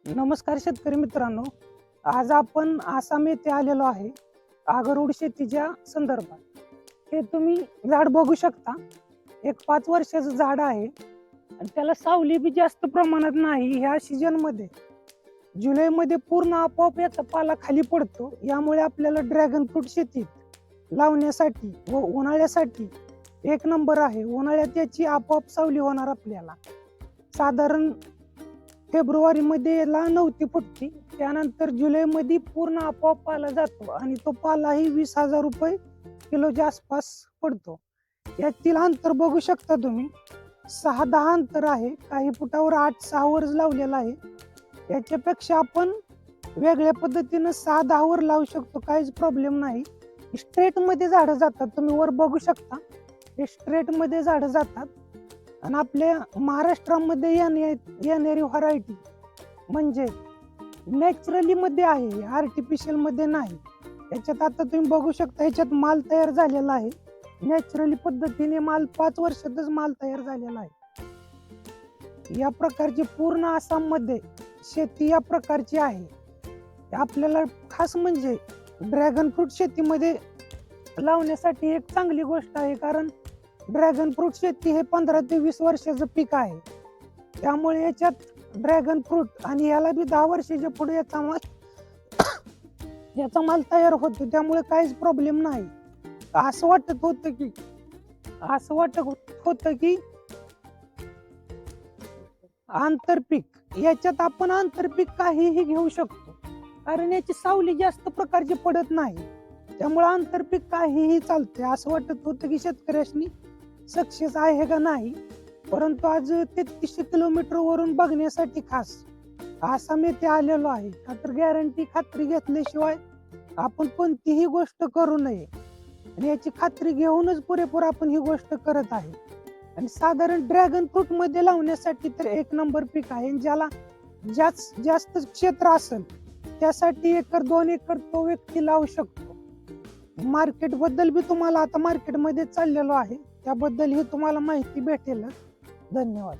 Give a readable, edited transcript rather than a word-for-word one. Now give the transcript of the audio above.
नमस्कार शेतकरी मित्रांनो, आज आपण आसाम येथे आलेलो आहे आगरूड शेतीच्या संदर्भात. हे तुम्ही झाड बघू शकता. एक 5 वर्षाचं झाड आहे आणि त्याला सावली बी जास्त प्रमाणात नाही. ह्या सीजन मध्ये जुलैमध्ये पूर्ण आपोआप याचा पाला खाली पडतो. यामुळे आपल्याला ड्रॅगन फ्रूट शेतीत लावण्यासाठी व उन्हाळ्यासाठी एक नंबर आहे. उन्हाळ्यात याची आपोआप सावली होणार. आपल्याला साधारण फेब्रुवारीमध्ये याला नव्हती फुटती, त्यानंतर जुलैमध्ये पूर्ण आपोआप पाला जातो आणि तो पालाही 20,000 रुपये किलोच्या आसपास पडतो. यातील अंतर बघू शकता तुम्ही, 6-10 अंतर आहे. काही फुटावर 8-6 वर लावलेला आहे. याच्यापेक्षा आपण वेगळ्या पद्धतीनं 6-10 वर लावू शकतो, काहीच प्रॉब्लेम नाही. स्ट्रेट मध्ये झाडं जातात, तुम्ही वर बघू शकता. हे स्ट्रेट मध्ये झाडं जातात आणि आपल्या महाराष्ट्रामध्ये येणारी व्हरायटी म्हणजे नॅचरली मध्ये आहे, आर्टिफिशियल मध्ये नाही. याच्यात आता तुम्ही बघू शकता, ह्याच्यात माल तयार झालेला आहे. नॅचरली पद्धतीने माल 5 वर्षातच माल तयार झालेला आहे. या प्रकारची पूर्ण आसाम मध्ये शेती या प्रकारची आहे. आपल्याला खास म्हणजे ड्रॅगन फ्रूट शेतीमध्ये लावण्यासाठी एक चांगली गोष्ट आहे, कारण ड्रॅगन फ्रूट शेती हे 15 ते 20 वर्षाचं पीक आहे. त्यामुळे याच्यात ड्रॅगन फ्रूट आणि याला बी 10 वर्षाच्या पुढे याचा माल तयार होतो. त्यामुळे काहीच प्रॉब्लेम नाही. असं वाटत होतं की आंतरपीक, याच्यात आपण आंतरपीक काहीही घेऊ शकतो, कारण याची सावली जास्त प्रकारची पडत नाही. त्यामुळे आंतरपीक काहीही चालते. असं वाटत होतं की शेतकऱ्यांनी सक्सेस आहे का नाही, परंतु आज 3300 किलोमीटर वरून बघण्यासाठी खास आसाम येथे आलेलो आहे. तर खात्री घेतल्याशिवाय आपण कोणतीही गोष्ट करू नये आणि याची खात्री घेऊनच पुरेपूर आपण ही गोष्ट करत आहे. आणि साधारण ड्रॅगन फ्रूट मध्ये लावण्यासाठी तर एक नंबर पीक आहे. ज्याला जास्त क्षेत्र असेल त्यासाठी 1-2 एकर तो व्यक्ती लावू शकतो. मार्केट बद्दल बी तुम्हाला आता मार्केटमध्ये चाललेलो आहे, त्याबद्दल ही तुम्हाला माहिती भेटेल. धन्यवाद.